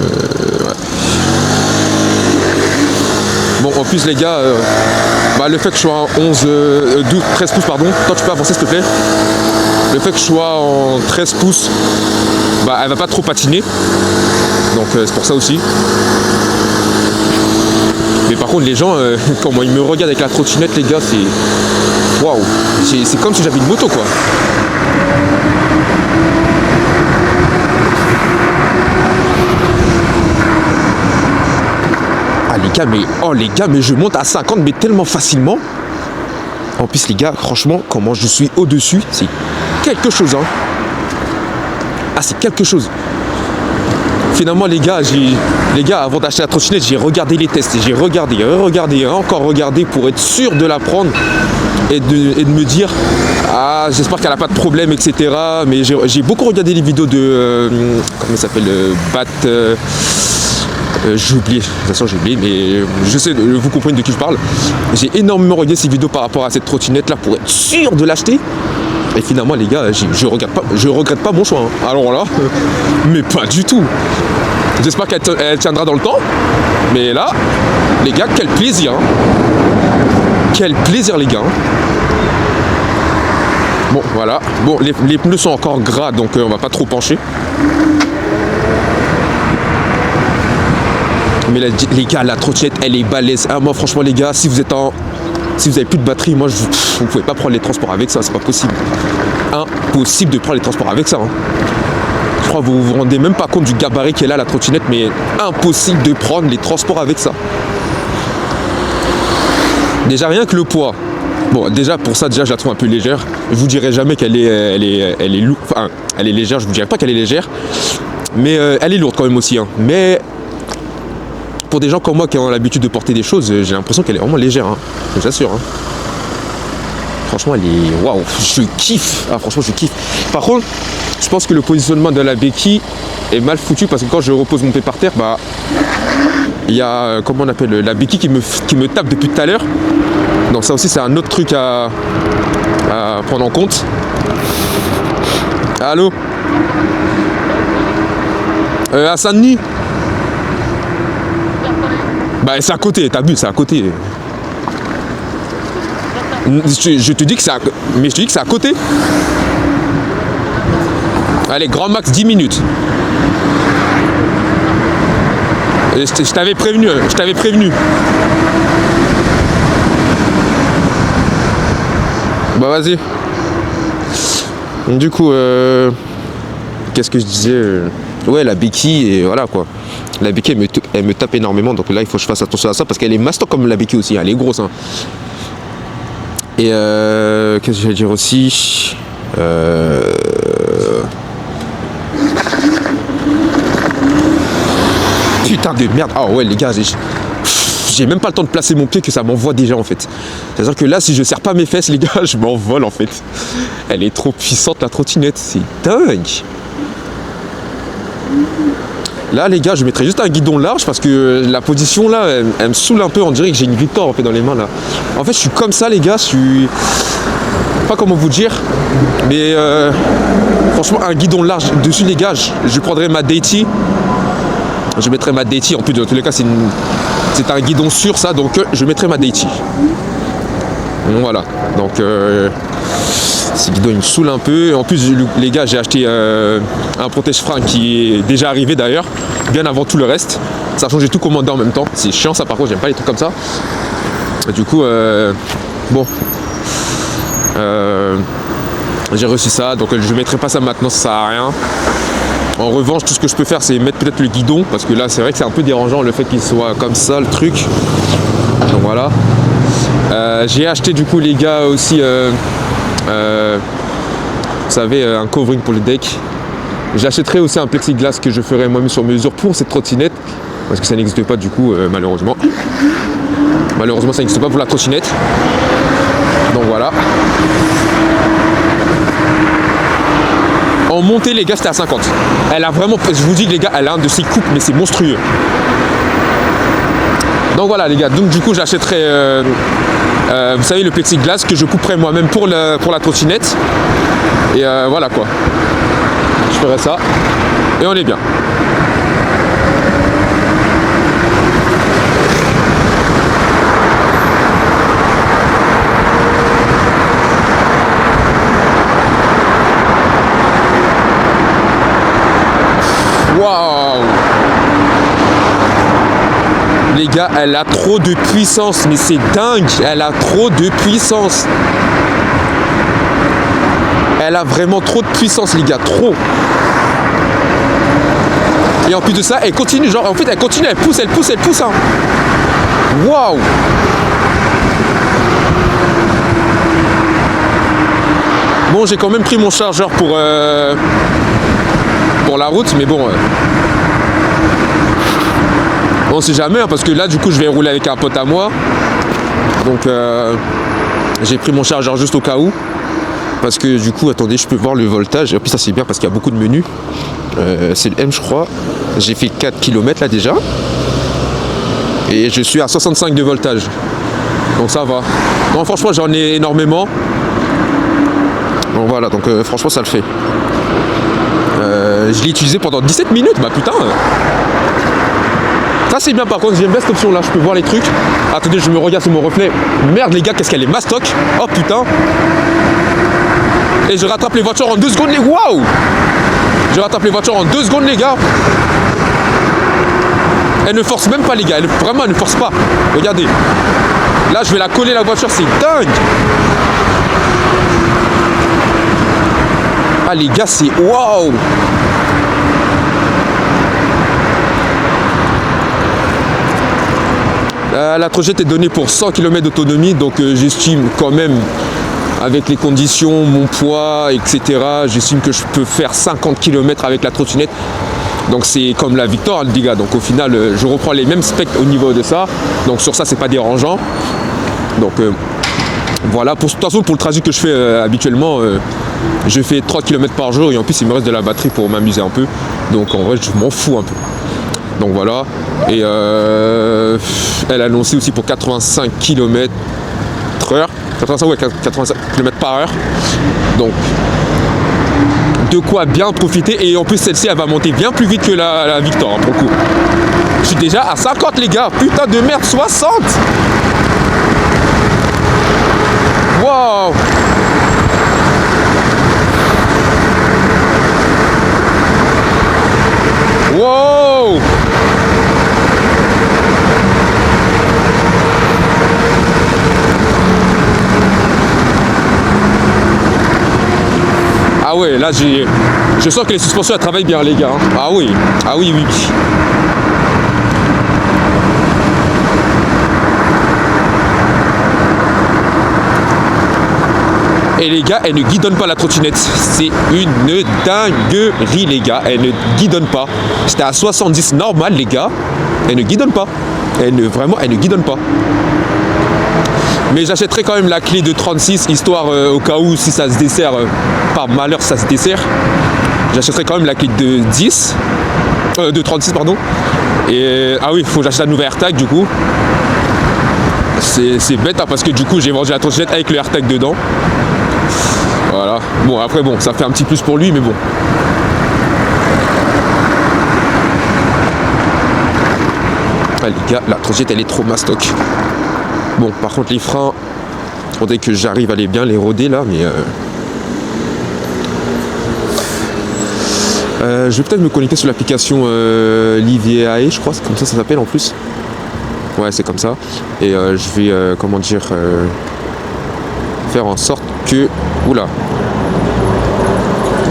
Bon, en plus, les gars, le fait que je sois en 13 pouces, pardon, toi tu peux avancer s'il te plaît. Le fait que je sois en 13 pouces, elle va pas trop patiner, donc c'est pour ça aussi. Mais par contre, les gens, comment ils me regardent avec la trottinette, les gars, c'est... Waouh. C'est comme si j'avais une moto, quoi. Ah, les gars, mais je monte à 50, mais tellement facilement. En plus, les gars, franchement, comment je suis au-dessus, c'est quelque chose, hein. Ah, c'est quelque chose. Finalement, les gars, avant d'acheter la trottinette, j'ai regardé les tests, j'ai regardé, encore regardé pour être sûr de la prendre et de me dire, ah, j'espère qu'elle n'a pas de problème, etc. Mais j'ai beaucoup regardé les vidéos de, comment ça s'appelle, Bat, j'ai oublié, de toute façon j'ai oublié, mais je sais, vous comprenez de qui je parle. J'ai énormément regardé ces vidéos par rapport à cette trottinette là pour être sûr de l'acheter. Et finalement, les gars, je regrette pas mon choix, hein. Alors là, mais pas du tout. J'espère qu'elle tiendra dans le temps. Mais là, les gars, quel plaisir, hein. Quel plaisir, les gars. Bon, voilà. Bon, les pneus sont encore gras, donc on va pas trop pencher. Mais les gars, la trottinette, elle est balèze. Ah, moi, franchement, les gars, si vous avez plus de batterie, moi, vous pouvez pas prendre les transports avec ça, c'est pas possible. Impossible de prendre les transports avec ça, hein. Je crois que vous vous rendez même pas compte du gabarit qu'elle a, la trottinette, mais impossible de prendre les transports avec ça. Déjà, rien que le poids. Bon, déjà, pour ça, je la trouve un peu légère. Je vous dirai jamais qu'elle est lourde. Enfin, elle est légère, je vous dirai pas qu'elle est légère. Mais elle est lourde quand même aussi, hein. Mais... pour des gens comme moi qui ont l'habitude de porter des choses, j'ai l'impression qu'elle est vraiment légère, hein. Je vous assure, hein. Franchement, elle est... Waouh, je kiffe. Ah, franchement, je kiffe. Par contre, je pense que le positionnement de la béquille est mal foutu parce que quand je repose mon pied par terre, il y a, comment on appelle, la béquille qui me tape depuis tout à l'heure. Donc ça aussi, c'est un autre truc à prendre en compte. Allô? À Saint-Denis? C'est à côté, t'as vu, c'est à côté. Je te dis que c'est à côté. Allez, grand max 10 minutes. Je t'avais prévenu, Vas-y. Du coup, qu'est-ce que je disais? Ouais, la béquille, et voilà quoi. La béquille, elle me tape énormément, donc là, il faut que je fasse attention à ça, parce qu'elle est masto comme la béquille aussi, elle est grosse, hein. Et qu'est-ce que je vais dire aussi? Putain de merde. Ah ouais, les gars, j'ai même pas le temps de placer mon pied que ça m'envoie déjà, en fait. C'est-à-dire que là, si je serre pas mes fesses, les gars, je m'envole, en fait. Elle est trop puissante, la trottinette, c'est dingue. Là, les gars, je mettrais juste un guidon large parce que la position là, elle me saoule un peu. On dirait que j'ai une Victor en fait dans les mains là. En fait, je suis comme ça, les gars. Je suis pas comment vous dire, mais franchement, un guidon large dessus, les gars. Je prendrais ma Deity. Je mettrais ma Deity. En plus, dans tous les cas, c'est C'est un guidon sûr ça, donc je mettrai ma Daichi. Voilà, donc ce guidon il me saoule un peu. En plus les gars, j'ai acheté un protège-frein qui est déjà arrivé d'ailleurs, bien avant tout le reste. Ça a changé tout commandé en même temps. C'est chiant ça, par contre j'aime pas les trucs comme ça. Et du coup bon, j'ai reçu ça, donc je mettrai pas ça maintenant, ça sert à rien. En revanche, tout ce que je peux faire, c'est mettre peut-être le guidon, parce que là, c'est vrai que c'est un peu dérangeant le fait qu'il soit comme ça, le truc. Donc voilà. J'ai acheté du coup, les gars, aussi, vous savez, un covering pour le deck. J'achèterai aussi un plexiglas que je ferai moi-même sur mesure pour cette trottinette, parce que ça n'existe pas du coup, malheureusement. Malheureusement, ça n'existe pas pour la trottinette. Donc voilà. En montée, les gars, c'était à 50. Elle a vraiment, je vous dis que les gars, elle a un de ces coupes, mais c'est monstrueux. Donc voilà, les gars. Donc du coup, j'achèterai, vous savez, le plexiglas que je couperai moi-même pour la trottinette. Et voilà quoi. Je ferai ça. Et on est bien. Waouh! Les gars, elle a trop de puissance, mais c'est dingue, elle a trop de puissance. Elle a vraiment trop de puissance, les gars, trop. Et en plus de ça, elle continue, genre, en fait, elle continue, elle pousse, hein. Waouh! Bon, j'ai quand même pris mon chargeur pour la route, mais bon, on sait jamais, hein, parce que là, du coup, je vais rouler avec un pote à moi. Donc, j'ai pris mon chargeur juste au cas où. Parce que du coup, attendez, je peux voir le voltage. Et puis ça, c'est bien parce qu'il y a beaucoup de menus. C'est le M, je crois. J'ai fait 4 km là déjà. Et je suis à 65 de voltage. Donc ça va. Non, franchement, j'en ai énormément. Donc voilà, donc franchement, ça le fait. Je l'ai utilisé pendant 17 minutes, bah putain. Ça c'est bien, par contre, j'aime bien cette option là, je peux voir les trucs. Attendez, je me regarde sur mon reflet. Merde les gars, qu'est-ce qu'elle est mastoc. Oh putain. Et je rattrape les voitures en 2 secondes, les waouh. Je rattrape les voitures en 2 secondes, les gars. Elle ne force même pas, les gars, vraiment elle ne force pas. Regardez. Là je vais la coller, la voiture, c'est dingue. Ah les gars, c'est waouh. La trottinette est donnée pour 100 km d'autonomie, donc j'estime quand même, avec les conditions, mon poids, etc., j'estime que je peux faire 50 km avec la trottinette. Donc c'est comme la Victor, les gars. Donc au final, je reprends les mêmes specs au niveau de ça. Donc sur ça, c'est pas dérangeant. Donc voilà, de toute façon, pour le trajet que je fais habituellement, je fais 3 km par jour et en plus, il me reste de la batterie pour m'amuser un peu. Donc en vrai, je m'en fous un peu. Donc voilà. Et elle a annoncé aussi pour 85 km/h. 85 ou 85 km/h. Donc de quoi bien profiter. Et en plus, celle-ci, elle va monter bien plus vite que la Victor, hein, pour le coup. Je suis déjà à 50, les gars. Putain de merde, 60. Wow. Wow. Ah ouais, là je sens que les suspensions elles travaillent bien, les gars. Ah oui, ah oui, oui. Et les gars, elle ne guidonne pas la trottinette. C'est une dinguerie, les gars. Elle ne guidonne pas. J'étais à 70 normal, les gars. Elle ne guidonne pas. Vraiment, elle ne guidonne pas. Mais j'achèterai quand même la clé de 36, histoire au cas où, si ça se dessert, par malheur, ça se dessert. J'achèterai quand même la clé de 10. De 36, pardon. Et ah oui, il faut que j'achète un nouvel AirTag, du coup. C'est bête, hein, parce que du coup, j'ai vendu la trottinette avec le AirTag dedans. Voilà. Bon, après, bon, ça fait un petit plus pour lui, mais bon. Ah les gars, la trottinette elle est trop mastoc. Bon, par contre les freins, faudrait que j'arrive à les bien les roder là, mais je vais peut-être me connecter sur l'application Liviae, je crois, c'est comme ça s'appelle en plus. Ouais, c'est comme ça. Et je vais, comment dire, faire en sorte que... Oula.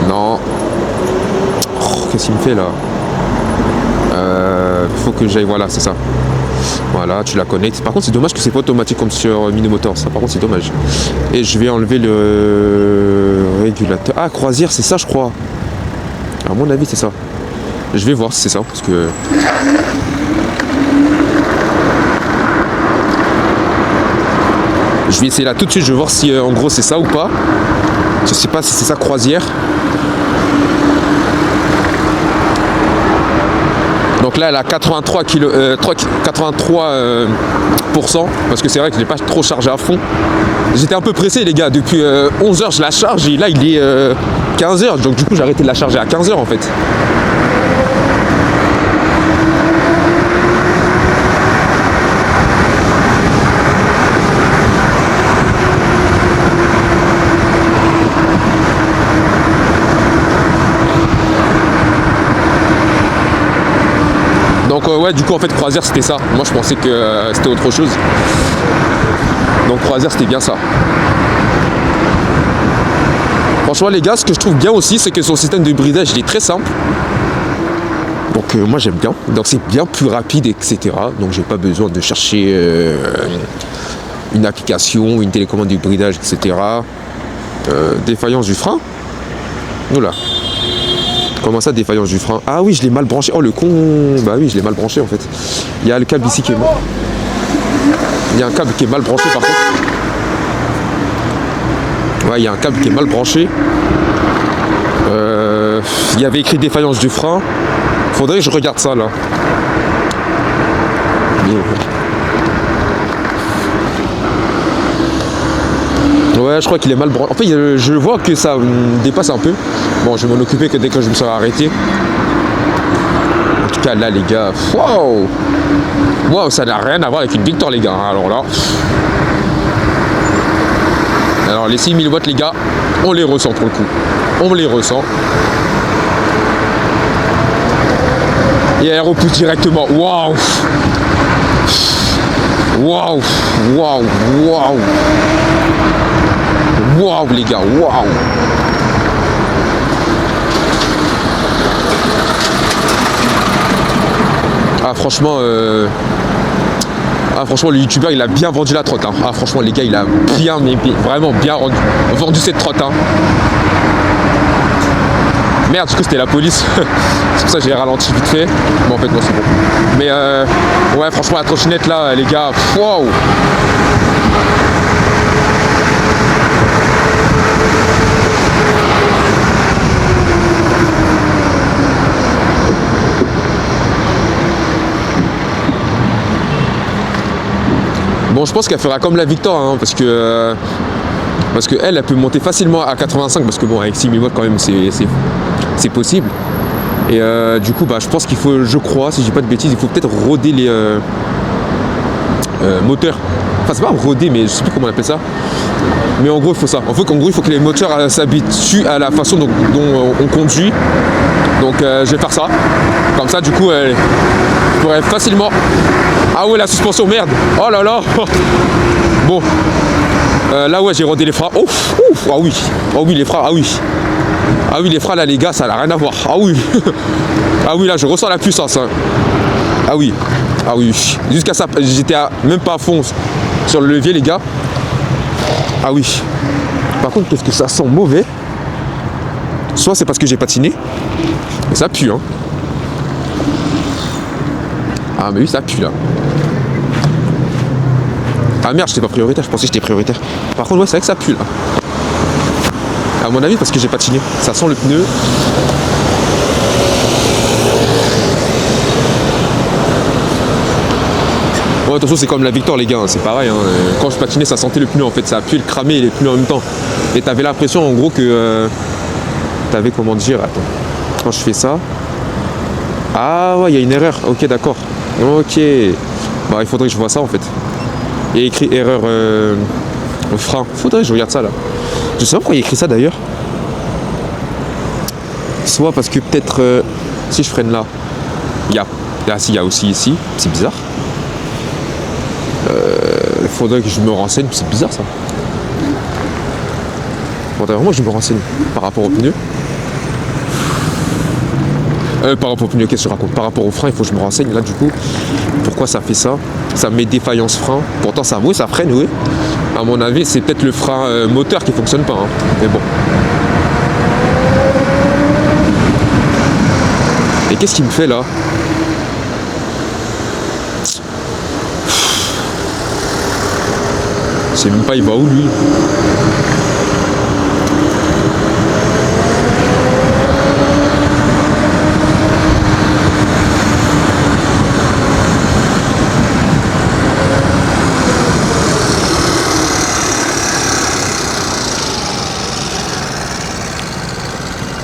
Non. Oh, qu'est-ce qu'il me fait là? Faut que j'aille, voilà, c'est ça. Voilà, tu la connectes. Par contre, c'est dommage que c'est pas automatique comme sur Minimotor. Ça, par contre, c'est dommage. Et je vais enlever le régulateur. Ah, croisière, c'est ça, je crois. À mon avis, c'est ça. Je vais voir si c'est ça, parce que... Je vais essayer là tout de suite, je vais voir si en gros c'est ça ou pas. Je sais pas si c'est ça croisière. Donc là elle a 83 parce que c'est vrai que je l'ai pas trop chargé à fond. J'étais un peu pressé les gars, depuis 11h je la charge et là il est 15h, donc du coup j'ai arrêté de la charger à 15h en fait. Donc ouais, du coup en fait croisière c'était ça. Moi je pensais que c'était autre chose. Donc croisière c'était bien ça. Franchement les gars, ce que je trouve bien aussi, c'est que son système de bridage il est très simple. Donc moi j'aime bien. Donc c'est bien plus rapide, etc. Donc j'ai pas besoin de chercher une application, une télécommande de bridage, etc. Défaillance du frein. Oula. Comment ça, défaillance du frein? Ah oui, je l'ai mal branché. Oh le con. Bah oui, je l'ai mal branché en fait. Il y a le câble ici qui est mal. Il y a un câble qui est mal branché par contre. Ouais, il y a un câble qui est mal branché. Il y avait écrit défaillance du frein. Faudrait que je regarde ça là. Ouais, je crois qu'il est mal branché. En fait, je vois que ça dépasse un peu. Bon, je vais m'en occuper que dès que je me serai arrêté. En tout cas, là, les gars, waouh! Waouh, ça n'a rien à voir avec une Victor, les gars. Alors là. Alors, les 6000 watts, les gars, on les ressent pour le coup. On les ressent. Et elle repousse directement. Waouh! Waouh! Waouh! Waouh! Waouh les gars, waouh! Ah franchement, franchement le youtubeur il a bien vendu la trotte. Hein. Ah franchement les gars il a bien, mais vraiment bien vendu cette trotte. Hein. Merde, du coup c'était la police. C'est pour ça que j'ai ralenti vite fait. Bon en fait non c'est bon. Mais ouais franchement la trottinette là les gars, waouh! Bon, je pense qu'elle fera comme la Victor, hein, parce que elle peut monter facilement à 85, parce que bon, avec 6000 watts quand même, c'est possible. Et du coup, bah, je pense qu'il faut, je crois, si je dis pas de bêtises, il faut peut-être roder les moteurs. Enfin, c'est pas roder, mais je sais plus comment on appelle ça. Mais en gros, il faut ça. En gros, il faut que les moteurs s'habituent à la façon dont on conduit. Donc, je vais faire ça. Comme ça, du coup, je pourrais facilement... Ah ouais, la suspension, merde. Oh là là. Bon. Là, ouais, j'ai rodé les freins. Ouf, ouf. Ah oui. Ah oui, les freins, ah oui. Ah oui, les freins, là, les gars, ça n'a rien à voir. Ah oui. Ah oui, là, je ressens la puissance. Hein. Ah oui. Ah oui. Jusqu'à ça, j'étais même pas à fond sur le levier, les gars. Ah oui. Par contre, qu'est-ce que ça sent mauvais. Soit c'est parce que j'ai patiné. Mais ça pue, hein. Ah mais oui, ça pue là. Ah merde, j'étais pas prioritaire, je pensais que j'étais prioritaire. Par contre, ouais, c'est vrai que ça pue là. À mon avis, parce que j'ai patiné. Ça sent le pneu. Ouais, attention, c'est comme la Victor, les gars, hein, c'est pareil. Hein. Quand je patinais, ça sentait le pneu en fait. Ça a pu le cramer et les pneus en même temps. Et t'avais l'impression en gros que. T'avais comment dire. Attends. Quand je fais ça. Ah ouais, il y a une erreur. Ok, d'accord. Ok. Bah, il faudrait que je vois ça en fait. Il y a écrit erreur frein. Faudrait que je regarde ça là. Je sais pas pourquoi il y a écrit ça d'ailleurs. Soit parce que peut-être si je freine là, il y a. Là, s'il y a aussi ici, c'est bizarre. Faudrait que je me renseigne, c'est bizarre ça. Faudrait vraiment que je me renseigne par rapport aux pneus. Par rapport aux pneus, qu'est-ce que je raconte? Par rapport au frein, il faut que je me renseigne là du coup. Pourquoi ça fait ça? Ça met défaillance frein. Pourtant ça oui, ça freine, oui. À mon avis, c'est peut-être le frein moteur qui fonctionne pas. Hein. Mais bon. Et qu'est-ce qu'il me fait là? Je sais même pas il va où lui.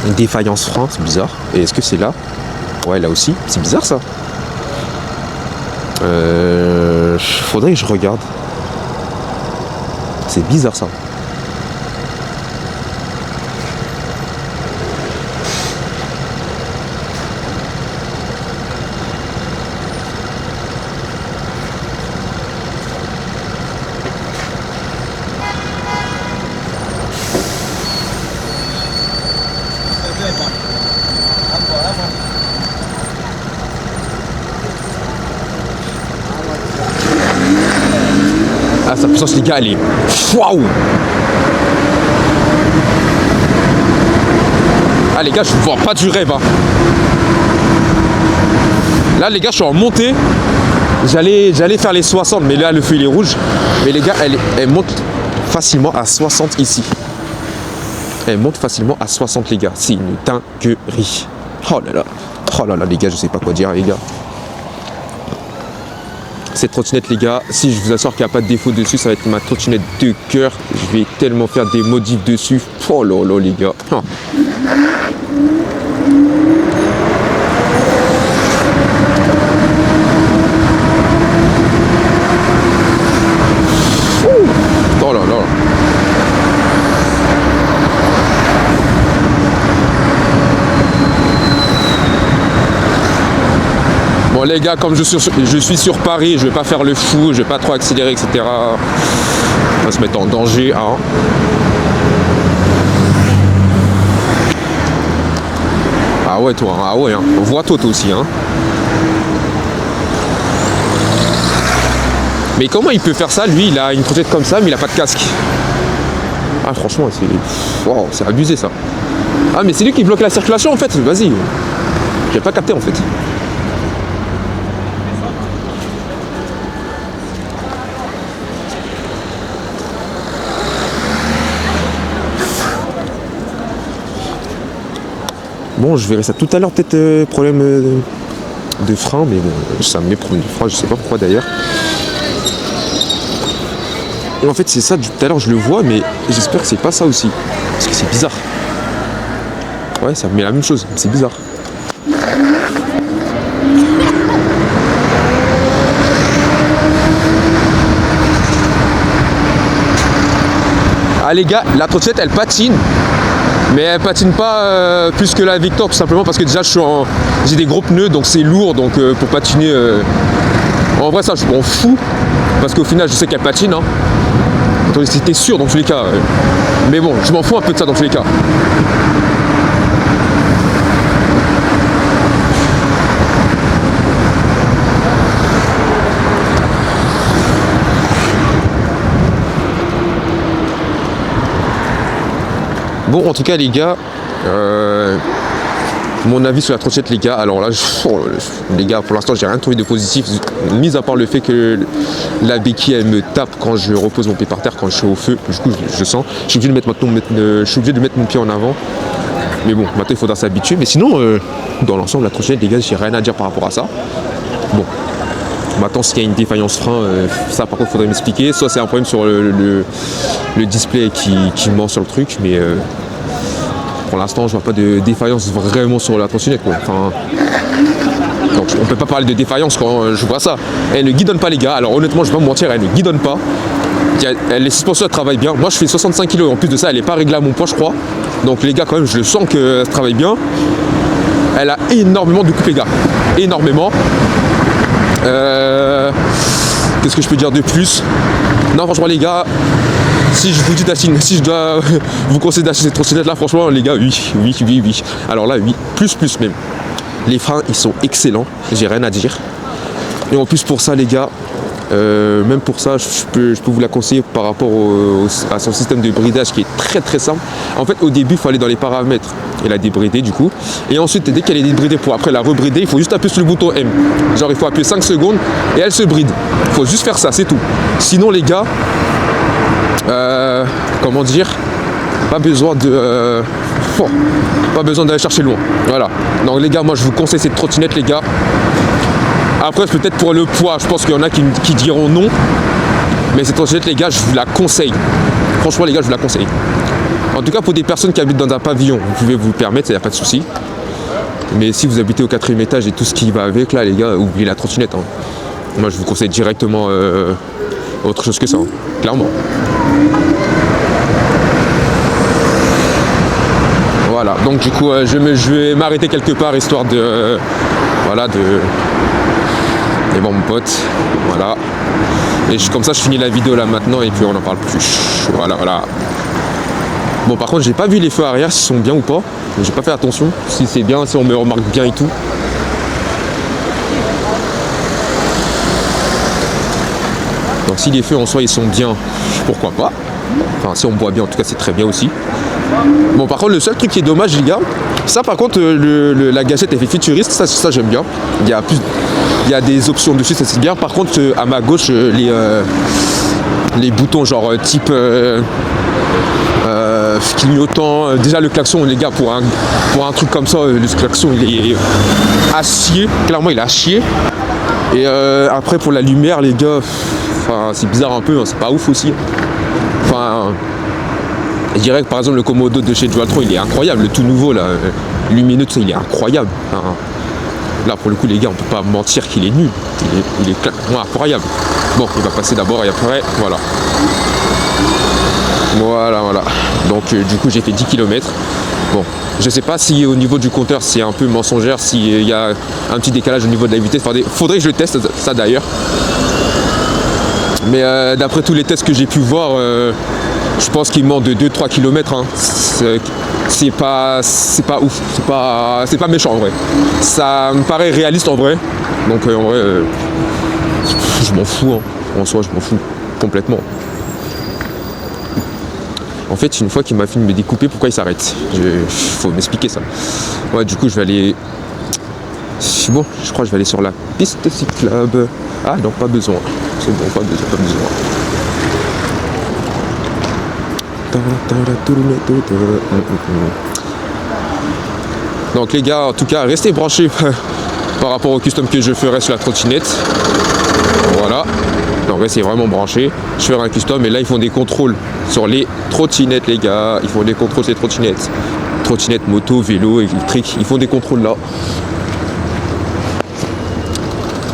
Une défaillance frein, c'est bizarre. Et est-ce que c'est là? Ouais, là aussi. C'est bizarre ça. Faudrait que je regarde. C'est bizarre ça. Ah, sa puissance, les gars, elle est... Waouh! Ah, les gars, je vois pas du rêve. Hein. Là, les gars, je suis en montée. J'allais faire les 60, mais là, le feu, il est rouge. Mais les gars, elle monte facilement à 60 ici. Elle monte facilement à 60, les gars. C'est une dinguerie. Oh là là, les gars, je sais pas quoi dire, les gars. Cette trottinette, les gars, si je vous assure qu'il n'y a pas de défaut dessus, ça va être ma trottinette de cœur. Je vais tellement faire des modifs dessus. Oh là là, les gars. Oh. Oh là là. Bon les gars, comme je suis sur Paris, je vais pas faire le fou, je vais pas trop accélérer, etc. On va se mettre en danger, hein. Ah ouais toi, ah ouais, hein. On voit toi aussi, hein. Mais comment il peut faire ça, lui? Il a une trottinette comme ça, mais il a pas de casque. Ah franchement, wow, c'est abusé ça. Ah mais c'est lui qui bloque la circulation en fait, vas-y. J'ai pas capté en fait. Bon, je verrai ça tout à l'heure, peut-être problème de frein, mais bon, ça me met problème de frein, je sais pas pourquoi d'ailleurs. Et en fait, c'est ça, tout à l'heure je le vois, mais j'espère que c'est pas ça aussi. Parce que c'est bizarre. Ouais, ça me met la même chose, c'est bizarre. Ah les gars, la trottinette elle patine. Mais elle patine pas plus que la Victor, tout simplement parce que déjà j'ai des gros pneus, donc c'est lourd, donc pour patiner en vrai ça je m'en fous parce qu'au final je sais qu'elle patine, hein. C'était sûr dans tous les cas, mais bon je m'en fous un peu de ça dans tous les cas. Bon, en tout cas, les gars, mon avis sur la trottinette, les gars, alors là, les gars, pour l'instant, j'ai rien trouvé de positif, mis à part le fait que la béquille, elle me tape quand je repose mon pied par terre, quand je suis au feu. Du coup, je sens. Je suis obligé de mettre je suis obligé de mettre mon pied en avant. Mais bon, maintenant, il faudra s'habituer. Mais sinon, dans l'ensemble, la trottinette, les gars, j'ai rien à dire par rapport à ça. Bon. Maintenant, s'il y a une défaillance frein, ça par contre, il faudrait m'expliquer. Soit c'est un problème sur le display qui ment sur le truc, mais pour l'instant, je vois pas de défaillance vraiment sur la trottinette, quoi. Enfin, Donc on peut pas parler de défaillance quand je vois ça. Elle ne guidonne pas les gars, alors honnêtement je vais pas me mentir, elle ne guidonne pas. Les suspensions travaillent bien. Moi je fais 65 kg, en plus de ça elle n'est pas réglée à mon poids je crois. Donc les gars quand même je le sens qu'elle travaille bien. Elle a énormément de coupe les gars, énormément. Qu'est-ce que je peux dire de plus? Non franchement les gars, si je vous dis d'acheter, si je dois vous conseiller d'acheter cette trottinette là, franchement les gars, oui. Alors là, oui, plus même. Les freins, ils sont excellents, j'ai rien à dire. Et en plus pour ça les gars, même pour ça, je peux vous la conseiller par rapport à son système de bridage qui est très simple. En fait, au début, il faut aller dans les paramètres et la débrider du coup. Et ensuite, dès qu'elle est débridée, pour après la rebrider, il faut juste appuyer sur le bouton M. Genre, il faut appuyer 5 secondes et elle se bride. Il faut juste faire ça, c'est tout. Sinon, les gars, comment dire, pas besoin d'aller chercher loin. Voilà. Donc les gars, moi je vous conseille cette trottinette les gars. Après peut-être pour le poids, je pense qu'il y en a qui diront non. Mais cette trottinette les gars, je vous la conseille. Franchement les gars, je vous la conseille. En tout cas pour des personnes qui habitent dans un pavillon, vous pouvez vous le permettre, il n'y a pas de souci. Mais si vous habitez au 4e étage et tout ce qui va avec là les gars, oubliez la trottinette. Hein. Moi je vous conseille directement autre chose que ça, hein. Clairement. Voilà, donc du coup je vais m'arrêter quelque part histoire de et bon mon pote, voilà. Et comme ça je finis la vidéo là maintenant et puis on n'en parle plus. Voilà. Bon par contre j'ai pas vu les feux arrière s'ils sont bien ou pas. J'ai pas fait attention si c'est bien, si on me remarque bien et tout. Donc si les feux en soi ils sont bien, pourquoi pas. Enfin si on me voit bien en tout cas c'est très bien aussi. Bon par contre le seul truc qui est dommage les gars, ça par contre la gâchette elle fait futuriste, ça j'aime bien. Il y a des options dessus, ça c'est bien. Par contre à ma gauche les boutons genre type clignotant, déjà le klaxon les gars pour un truc comme ça, le klaxon il est à chier, clairement il est à chier. Et après pour la lumière les gars, c'est bizarre un peu, hein, c'est pas ouf aussi. Enfin je dirais que par exemple le Komodo de chez Dualtron il est incroyable, le tout nouveau là, lumineux, il est incroyable. Enfin, là pour le coup les gars on peut pas mentir qu'il est nul, il est clairement incroyable. Bon il va passer d'abord et après voilà. Voilà. Donc du coup j'ai fait 10 km. Bon je sais pas si au niveau du compteur c'est un peu mensongère, s'il y a un petit décalage au niveau de la vitesse, faudrait que je le teste ça d'ailleurs. Mais d'après tous les tests que j'ai pu voir, je pense qu'il manque de 2-3 km. Hein. C'est pas ouf, c'est pas méchant en vrai. Ça me paraît réaliste en vrai. Donc en vrai, je m'en fous. Hein. En soi, je m'en fous complètement. En fait, une fois qu'il m'a fini de me découper, pourquoi il s'arrête? Faut m'expliquer ça. Ouais, du coup, je vais aller... Bon, je crois que je vais aller sur la piste cyclable. Ah non, pas besoin. C'est bon, pas besoin. Donc les gars, en tout cas, restez branchés par rapport au custom que je ferai sur la trottinette. Voilà. Donc restez vraiment branchés. Je ferai un custom et là ils font des contrôles sur les trottinettes les gars. Ils font des contrôles sur les trottinettes. Trottinettes, moto, vélo, électrique. Ils font des contrôles là.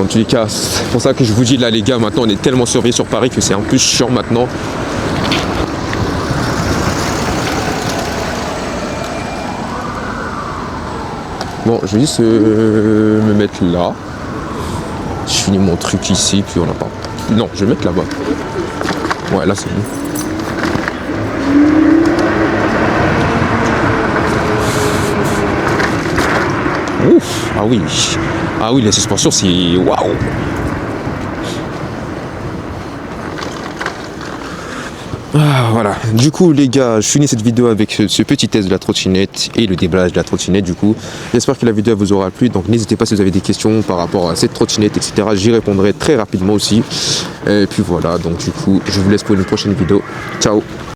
En tous les cas, c'est pour ça que je vous dis là les gars, maintenant on est tellement surveillés sur Paris que c'est un peu chiant maintenant. Bon, je vais juste me mettre là. Je finis mon truc ici, puis on n'a pas... Non, je vais mettre là-bas. Ouais, là c'est bon. Ouf, ah oui. Ah oui, la suspension, c'est... Waouh. Ah, voilà, du coup les gars, je finis cette vidéo avec ce petit test de la trottinette et le déballage de la trottinette du coup. J'espère que la vidéo vous aura plu, donc n'hésitez pas si vous avez des questions par rapport à cette trottinette, etc. J'y répondrai très rapidement aussi. Et puis voilà, donc du coup, je vous laisse pour une prochaine vidéo. Ciao.